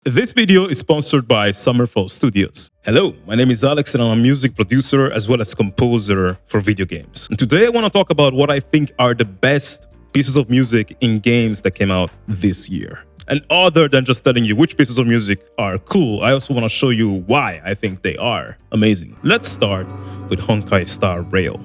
This video is sponsored by Summerfall Studios. Hello, my name is Alex and I'm a music producer as well as composer for video games. And today I want to talk about what I think are the best pieces of music in games that came out this year. And other than just telling you which pieces of music are cool, I also want to show you why I think they are amazing. Let's start with Honkai Star Rail.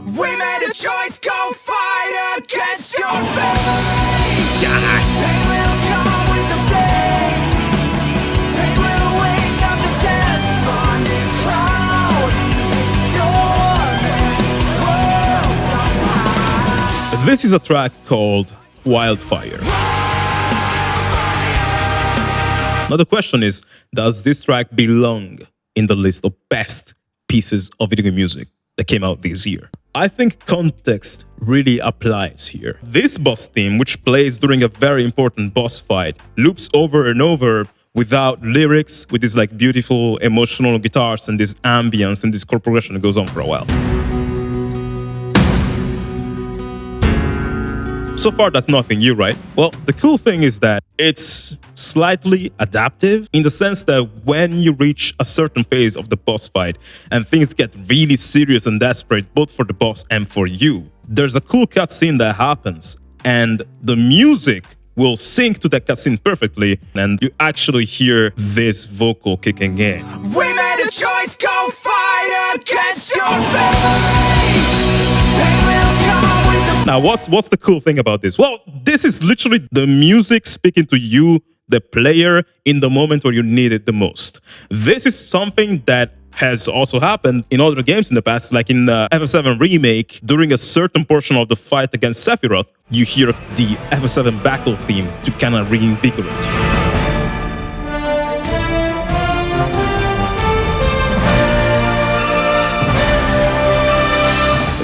We made a choice, go fight against your fate. They will come with the flame. They will wake up the despondent crowd. Storming worlds apart. This is a track called Wildfire. Now the question is, does this track belong in the list of best pieces of video game music that came out this year? I think context really applies here. This boss theme, which plays during a very important boss fight, loops over and over without lyrics, with these like beautiful emotional guitars and this ambience and this chord progression that goes on for a while. So far, that's nothing new, right? Well, the cool thing is that it's slightly adaptive in the sense that when you reach a certain phase of the boss fight and things get really serious and desperate, both for the boss and for you, there's a cool cutscene that happens and the music will sync to that cutscene perfectly and you actually hear this vocal kicking in. We made a choice, go fight against your fate. They will come with the Now, what's the cool thing about this? Well, this is literally the music speaking to you, the player, in the moment where you need it the most. This is something that has also happened in other games in the past, like in the FF7 remake. During a certain portion of the fight against Sephiroth, you hear the FF7 battle theme to kind of reinvigorate you.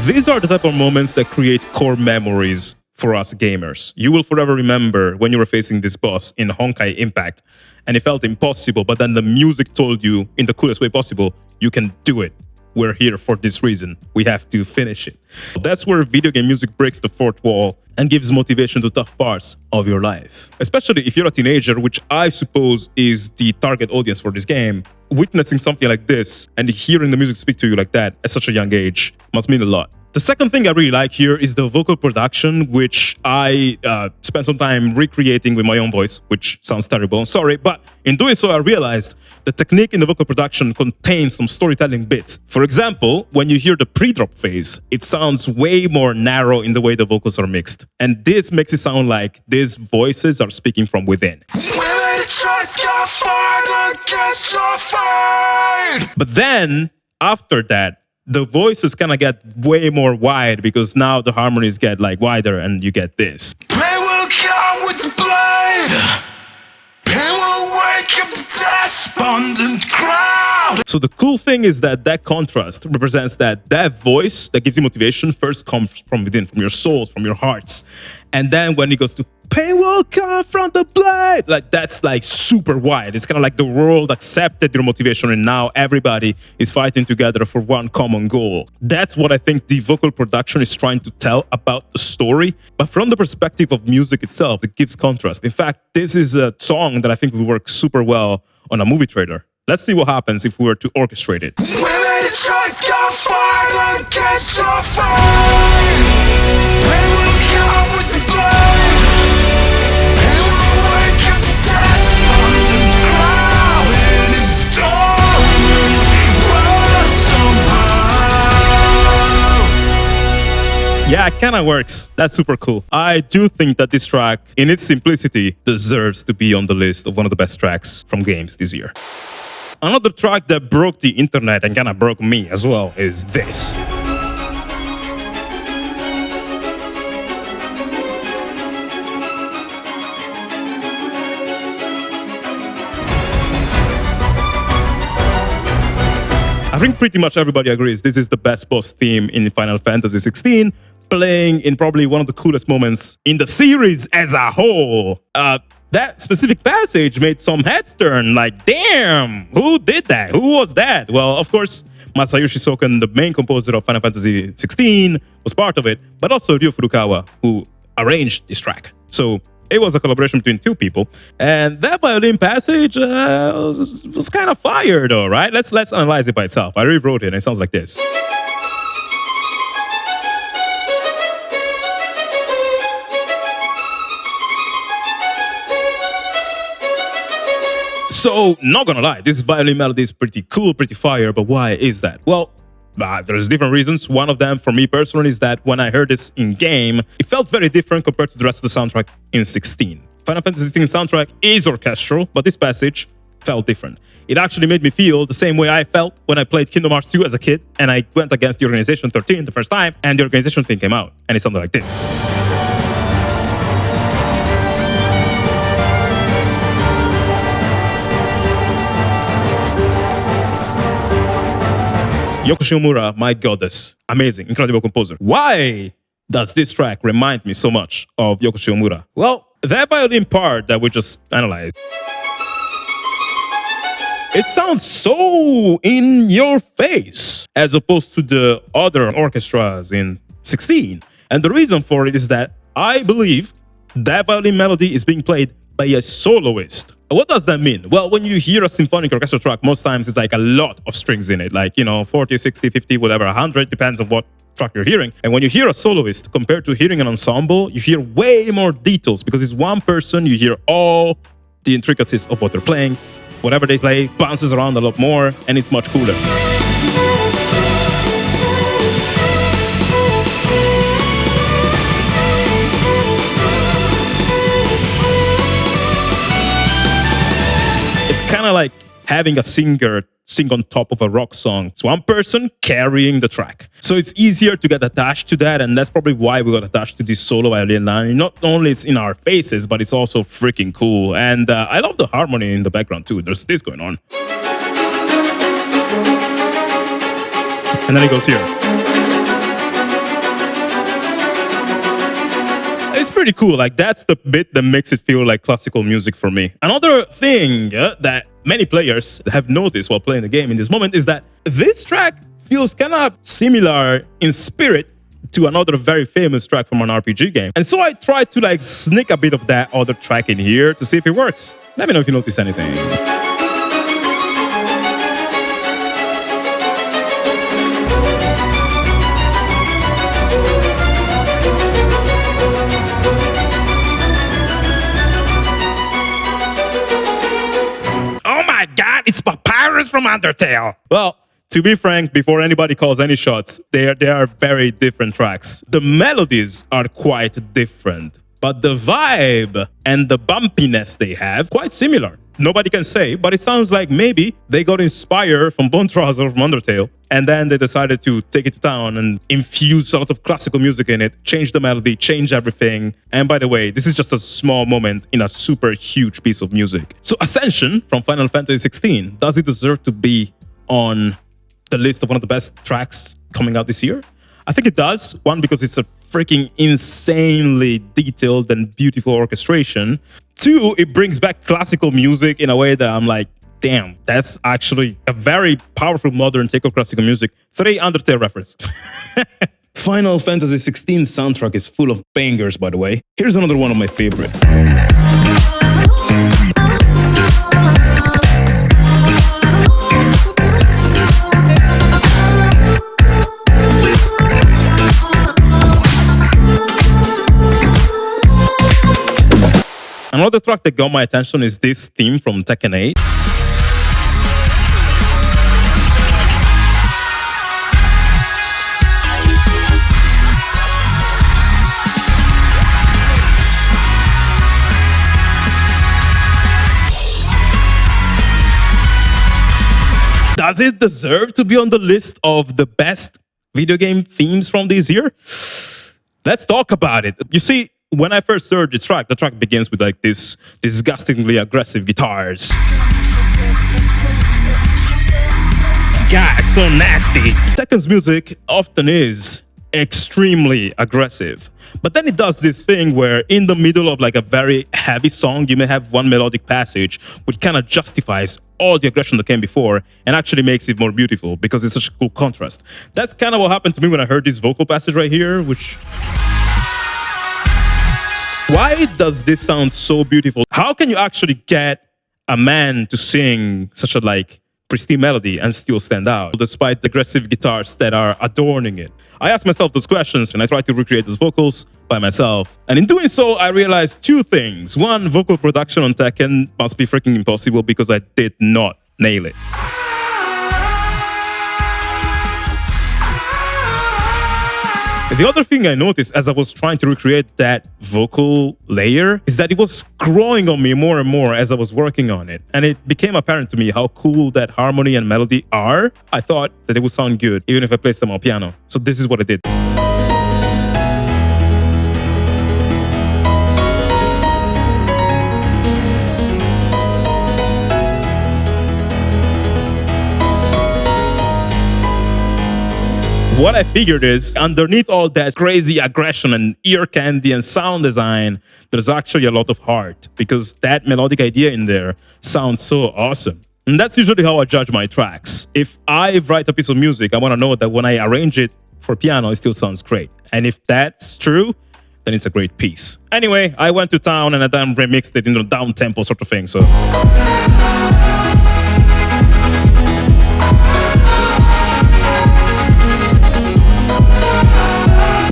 These are the type of moments that create core memories for us gamers. You will forever remember when you were facing this boss in Honkai Impact and it felt impossible, but then the music told you in the coolest way possible, you can do it. We're here for this reason. We have to finish it. That's where video game music breaks the fourth wall and gives motivation to tough parts of your life. Especially if you're a teenager, which I suppose is the target audience for this game. Witnessing something like this and hearing the music speak to you like that at such a young age must mean a lot. The second thing I really like here is the vocal production, which I spent some time recreating with my own voice, which sounds terrible, I'm sorry, but in doing so I realized the technique in the vocal production contains some storytelling bits. For example, when you hear the pre-drop phase, it sounds way more narrow in the way the vocals are mixed. And this makes it sound like these voices are speaking from within. We made a choice, go fight against your fate. But then, after that, the voices kind of get way more wide because now the harmonies get like wider and you get this. They will come with the blade. They will wake up the despondent crowd. So the cool thing is that that contrast represents that voice that gives you motivation first comes from within, from your souls, from your hearts. And then when it goes to pain will come from the blade, like that's like super wide. It's kind of like the world accepted your motivation and now everybody is fighting together for one common goal. That's what I think the vocal production is trying to tell about the story. But from the perspective of music itself, it gives contrast. In fact, this is a song that I think will work super well on a movie trailer. Let's see what happens if we were to orchestrate it. We made a choice, go fight against your fate. They will come with the blade. They will wake up the despondent crowd in his storms world somehow. Yeah, it kind of works. That's super cool. I do think that this track, in its simplicity, deserves to be on the list of one of the best tracks from games this year. Another track that broke the internet and kind of broke me as well is this. I think pretty much everybody agrees this is the best boss theme in Final Fantasy 16, playing in probably one of the coolest moments in the series as a whole. That specific passage made some heads turn, like, damn, who did that? Who was that? Well, of course, Masayoshi Soken, the main composer of Final Fantasy 16, was part of it, but also Ryo Furukawa, who arranged this track. So It was a collaboration between two people, and that violin passage was kind of fire, though, right? Let's analyze it by itself. I rewrote it, and it sounds like this. So, not gonna lie, this violin melody is pretty cool, pretty fire, but why is that? Well, there's different reasons. One of them, for me personally, is that when I heard this in-game, it felt very different compared to the rest of the soundtrack in 16. Final Fantasy 16 soundtrack is orchestral, but this passage felt different. It actually made me feel the same way I felt when I played Kingdom Hearts 2 as a kid, and I went against the Organization 13 the first time, and the Organization thing came out, and it sounded like this. Yoko Shimomura, my goddess. Amazing, incredible composer. Why does this track remind me so much of Yoko Shimomura? Well, that violin part that we just analyzed, it sounds so in your face as opposed to the other orchestras in 16. And the reason for it is that I believe that violin melody is being played by a soloist. What does that mean? Well, when you hear a symphonic orchestra track, most times it's like a lot of strings in it, like, 40, 60, 50, whatever, 100, depends on what track you're hearing. And when you hear a soloist compared to hearing an ensemble, you hear way more details because it's one person, you hear all the intricacies of what they're playing. Whatever they play bounces around a lot more, and it's much cooler. It's kind of like having a singer sing on top of a rock song. It's one person carrying the track. So it's easier to get attached to that, and that's probably why we got attached to this solo violin line. Not only it's in our faces, but it's also freaking cool. And I love the harmony in the background too. There's this going on. And then it goes here. It's pretty cool. Like, that's the bit that makes it feel like classical music for me. Another thing that many players have noticed while playing the game in this moment is that this track feels kind of similar in spirit to another very famous track from an RPG game. And so I tried to sneak a bit of that other track in here to see if it works. Let me know if you notice anything. God, it's Papyrus from Undertale. Well, to be frank, before anybody calls any shots, they are very different tracks. The melodies are quite different, but the vibe and the bumpiness they have, quite similar. Nobody can say, but it sounds like maybe they got inspired from Bone Trouser from Undertale, and then they decided to take it to town and infuse a lot of classical music in it, change the melody, change everything. And by the way, this is just a small moment in a super huge piece of music. So Ascension from Final Fantasy 16, does it deserve to be on the list of one of the best tracks coming out this year? I think it does. One, because it's a freaking insanely detailed and beautiful orchestration. Two, it brings back classical music in a way that I'm like, damn, that's actually a very powerful modern take of classical music. 3, Undertale reference. Final Fantasy 16 soundtrack is full of bangers, by the way. Here's another one of my favorites. Another track that got my attention is this theme from Tekken 8. Does it deserve to be on the list of the best video game themes from this year? Let's talk about it. You see, when I first heard this track, the track begins with this disgustingly aggressive guitars. God, it's so nasty. Tekken's music often is extremely aggressive. But then it does this thing where in the middle of a very heavy song, you may have one melodic passage which kind of justifies all the aggression that came before and actually makes it more beautiful because it's such a cool contrast. That's kind of what happened to me when I heard this vocal passage right here, which Why does this sound so beautiful? How can you actually get a man to sing such a pristine melody and still stand out, despite the aggressive guitars that are adorning it? I asked myself those questions and I tried to recreate those vocals by myself. And in doing so, I realized two things. One, vocal production on Tekken must be freaking impossible because I did not nail it. The other thing I noticed as I was trying to recreate that vocal layer is that it was growing on me more and more as I was working on it. And it became apparent to me how cool that harmony and melody are. I thought that it would sound good even if I placed them on piano. So this is what I did. What I figured is, underneath all that crazy aggression and ear candy and sound design, there's actually a lot of heart, because that melodic idea in there sounds so awesome. And that's usually how I judge my tracks. If I write a piece of music, I want to know that when I arrange it for piano, it still sounds great. And if that's true, then it's a great piece. Anyway, I went to town and I then remixed it into a down-tempo sort of thing, so...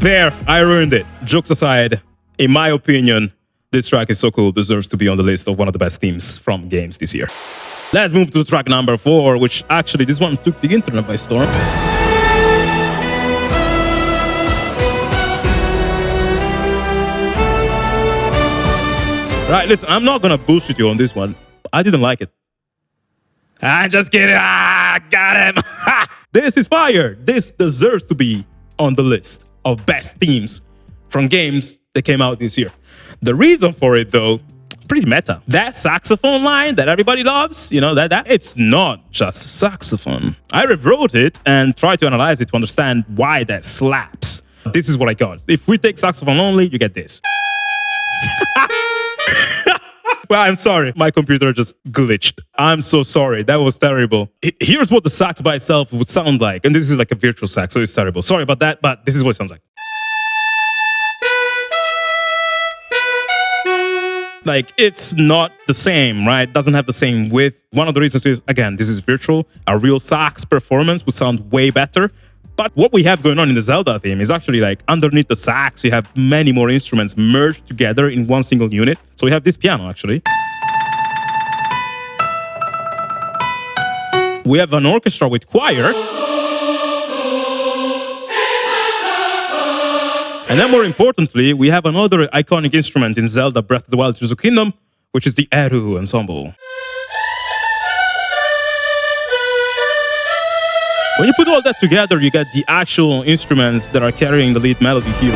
There, I ruined it. Jokes aside, in my opinion, this track is so cool, deserves to be on the list of one of the best themes from games this year. Let's move to track number 4, which actually this one took the internet by storm. Right, listen, I'm not gonna bullshit you on this one. I didn't like it. I'm just kidding. Got him. This is fire. This deserves to be on the list of best themes from games that came out this year. The reason for it, though, pretty meta. That saxophone line that everybody loves, you know, that it's not just saxophone. I rewrote it and tried to analyze it to understand why that slaps. This is what I got. If we take saxophone only, you get this. Well, I'm sorry. My computer just glitched. I'm so sorry. That was terrible. Here's what the sax by itself would sound like. And this is like a virtual sax, so it's terrible. Sorry about that, but this is what it sounds like. Like, it's not the same, right? Doesn't have the same width. One of the reasons is, again, this is virtual. A real sax performance would sound way better. But what we have going on in the Zelda theme is actually like underneath the sax, you have many more instruments merged together in one single unit. So we have this piano, actually. We have an orchestra with choir. And then more importantly, we have another iconic instrument in Zelda Breath of the Wild Tears of the Kingdom, which is the Eru ensemble. When you put all that together, you get the actual instruments that are carrying the lead melody here.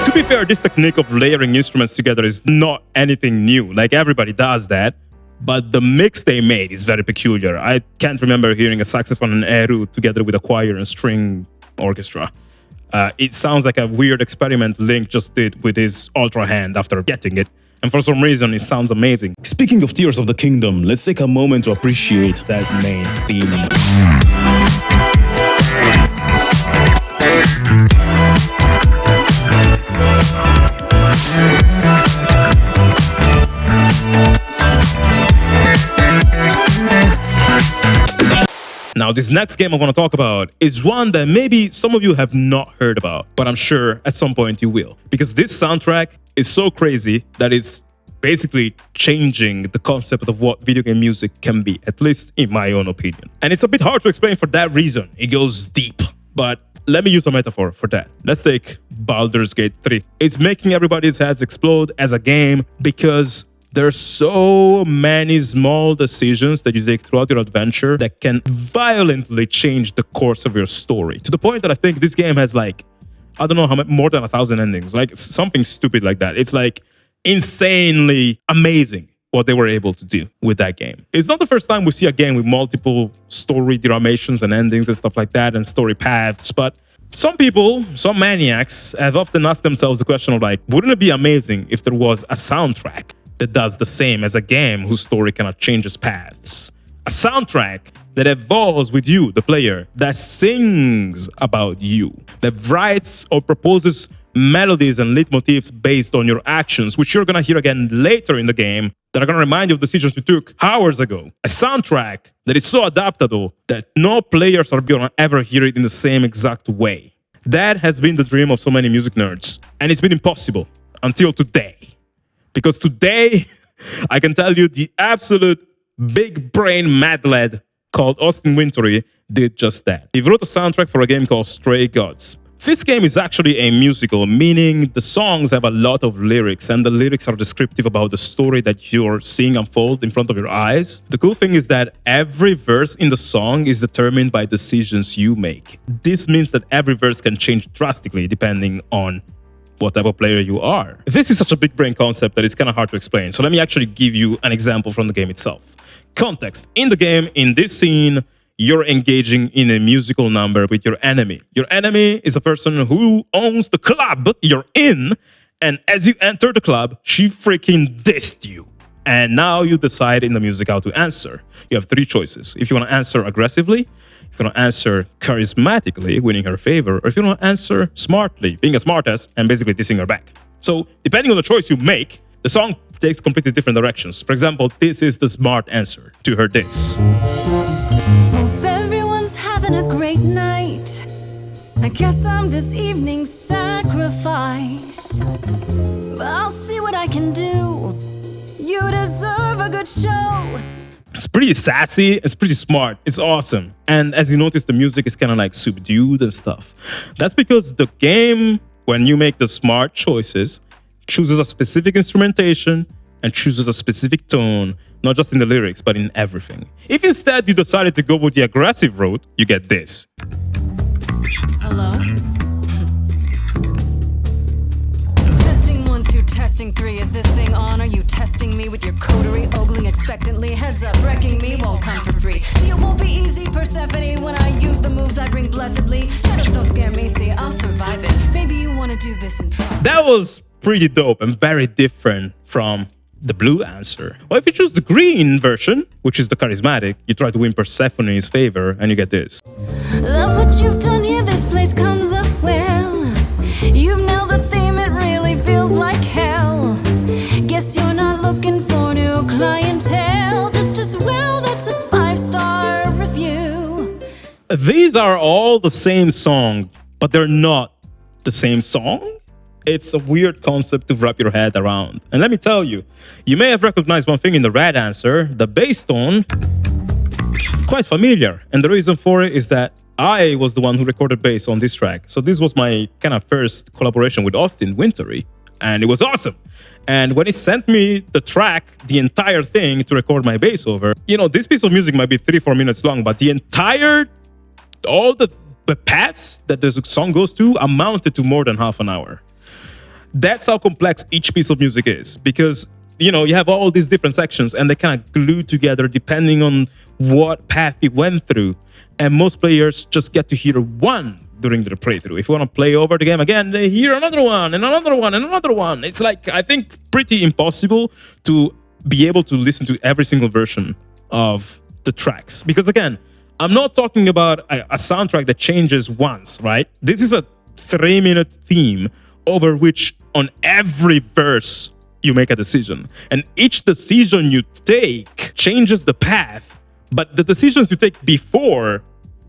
To be fair, this technique of layering instruments together is not anything new. Like, everybody does that. But the mix they made is very peculiar. I can't remember hearing a saxophone and Eru together with a choir and string orchestra. It sounds like a weird experiment Link just did with his Ultra Hand after getting it. And for some reason, it sounds amazing. Speaking of Tears of the Kingdom, let's take a moment to appreciate that main theme. Now, this next game I want to talk about is one that maybe some of you have not heard about, but I'm sure at some point you will. Because this soundtrack is so crazy that it's basically changing the concept of what video game music can be, at least in my own opinion. And it's a bit hard to explain for that reason. It goes deep. But let me use a metaphor for that. Let's take Baldur's Gate 3. It's making everybody's heads explode as a game because there's so many small decisions that you take throughout your adventure that can violently change the course of your story. To the point that I think this game has like, I don't know how much, more than 1,000 endings. Like something stupid like that. It's like insanely amazing what they were able to do with that game. It's not the first time we see a game with multiple story deraminations and endings and stuff like that and story paths, but some people, some maniacs have often asked themselves the question of like, wouldn't it be amazing if there was a soundtrack that does the same as a game whose story cannot change its paths? A soundtrack that evolves with you, the player, that sings about you, that writes or proposes melodies and leitmotifs based on your actions, which you're gonna hear again later in the game, that are gonna remind you of decisions you took hours ago. A soundtrack that is so adaptable that no players are gonna ever hear it in the same exact way. That has been the dream of so many music nerds, and it's been impossible until today. Because today, I can tell you the absolute big brain mad lad called Austin Wintory did just that. He wrote a soundtrack for a game called Stray Gods. This game is actually a musical, meaning the songs have a lot of lyrics, and the lyrics are descriptive about the story that you're seeing unfold in front of your eyes. The cool thing is that every verse in the song is determined by decisions you make. This means that every verse can change drastically depending on what type of player you are. This is such a big brain concept that it's kind of hard to explain, so let me actually give you an example from the game itself. Context. In the game, in this scene, you're engaging in a musical number with your enemy. Your enemy is a person who owns the club you're in, and as you enter the club, she freaking dissed you. And now you decide in the music how to answer. You have three choices. If you want to answer aggressively, if you want to answer charismatically, winning her favor, or if you want to answer smartly, being a smartass and basically dissing her back. So depending on the choice you make, the song takes completely different directions. For example, this is the smart answer to her diss. Hope everyone's having a great night. I guess I'm this evening's sacrifice. But I'll see what I can do. You deserve a good show. It's pretty sassy, it's pretty smart, it's awesome. And as you notice, the music is kind of like subdued and stuff. That's because the game, when you make the smart choices, chooses a specific instrumentation and chooses a specific tone, not just in the lyrics, but in everything. If instead you decided to go with the aggressive route, you get this. Hello? Testing 1, 2, testing 3. Is this thing on? Are you testing me with your coterie, ogling expectantly? Heads up, wrecking me won't come for free. See, it won't be easy, Persephone, when I use the moves I bring blessedly. Shadows don't scare me, see, I'll survive it. Maybe you want to do this in private. That was pretty dope and very different from the blue answer. Well, if you choose the green version, which is the charismatic, you try to win Persephone's favor and you get this. Love what you've done here, this place comes up well. You've nailed the theme, it really feels like hell. Guess you're not looking for new clientele. Just as well, that's a 5-star review. These are all the same song, but they're not the same song. It's a weird concept to wrap your head around. And let me tell you, you may have recognized one thing in the red answer, the bass tone, quite familiar. And the reason for it is that I was the one who recorded bass on this track. So this was my kind of first collaboration with Austin Wintory, and it was awesome. And when he sent me the track, the entire thing to record my bass over, you know, this piece of music might be 3-4 minutes long, but all the paths that the song goes to amounted to more than half an hour. That's how complex each piece of music is, because, you know, you have all these different sections and they kind of glue together depending on what path you went through. And most players just get to hear one during their playthrough. If you want to play over the game again, they hear another one and another one and another one. It's like, I think, pretty impossible to be able to listen to every single version of the tracks. Because again, I'm not talking about a soundtrack that changes once, right? This is a 3-minute theme over which on every verse you make a decision. And each decision you take changes the path, but the decisions you take before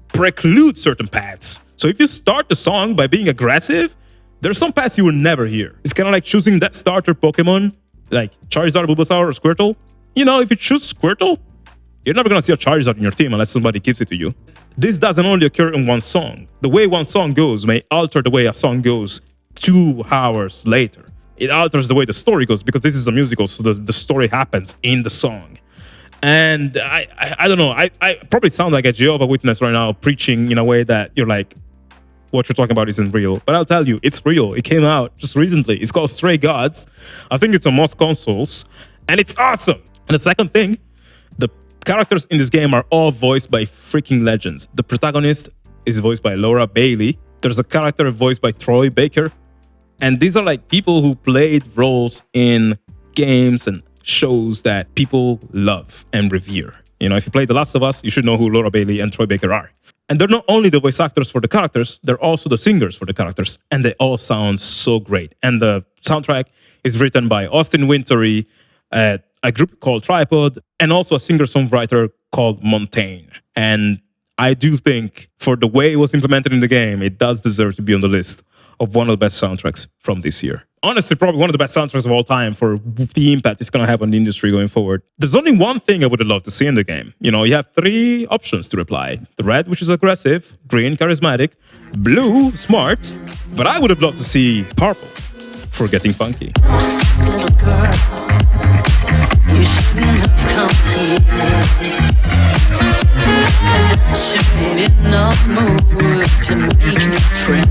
preclude certain paths. So if you start the song by being aggressive, there's some paths you will never hear. It's kind of like choosing that starter Pokemon, like Charizard, Bulbasaur, or Squirtle. You know, if you choose Squirtle, you're never gonna see a Charizard in your team unless somebody gives it to you. This doesn't only occur in one song. The way one song goes may alter the way a song goes 2 hours later. It alters the way the story goes because this is a musical, so the story happens in the song. And I don't know, I probably sound like a Jehovah's Witness right now, preaching in a way that you're like, what you're talking about isn't real. But I'll tell you, it's real. It came out just recently. It's called Stray Gods. I think it's on most consoles, and it's awesome. And the second thing, the characters in this game are all voiced by freaking legends. The protagonist is voiced by Laura Bailey. There's a character voiced by Troy Baker. And these are like people who played roles in games and shows that people love and revere. You know, if you played The Last of Us, you should know who Laura Bailey and Troy Baker are. And they're not only the voice actors for the characters, they're also the singers for the characters. And they all sound so great. And the soundtrack is written by Austin Wintory, a group called Tripod, and also a singer-songwriter called Montaigne. And I do think for the way it was implemented in the game, it does deserve to be on the list of one of the best soundtracks from this year. Honestly, probably one of the best soundtracks of all time for the impact it's going to have on the industry going forward. There's only one thing I would have loved to see in the game. You know, you have 3 options to reply. The red, which is aggressive, green, charismatic, blue, smart, but I would have loved to see purple for getting funky. Little girl, you shouldn't have come here. And I sure ain't in the mood to make new friends.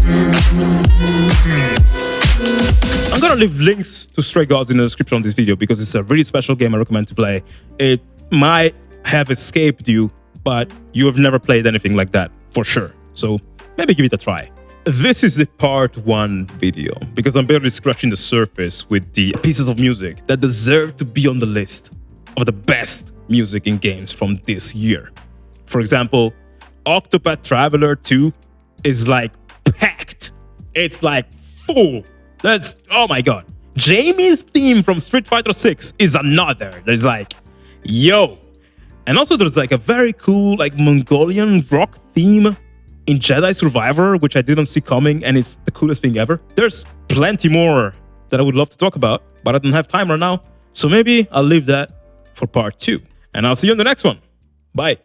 I'm gonna leave links to Stray Gods in the description of this video because it's a really special game I recommend to play. It might have escaped you, but you have never played anything like that for sure. So maybe give it a try. This is the part 1 video because I'm barely scratching the surface with the pieces of music that deserve to be on the list of the best music in games from this year. For example, Octopath Traveler 2 is like packed. It's like full. Oh my god. Jamie's theme from Street Fighter 6 is another. There's like, yo. And also there's like a very cool like Mongolian rock theme in Jedi Survivor, which I didn't see coming, and it's the coolest thing ever. There's plenty more that I would love to talk about, but I don't have time right now. So maybe I'll leave that for part 2. And I'll see you on the next one. Bye.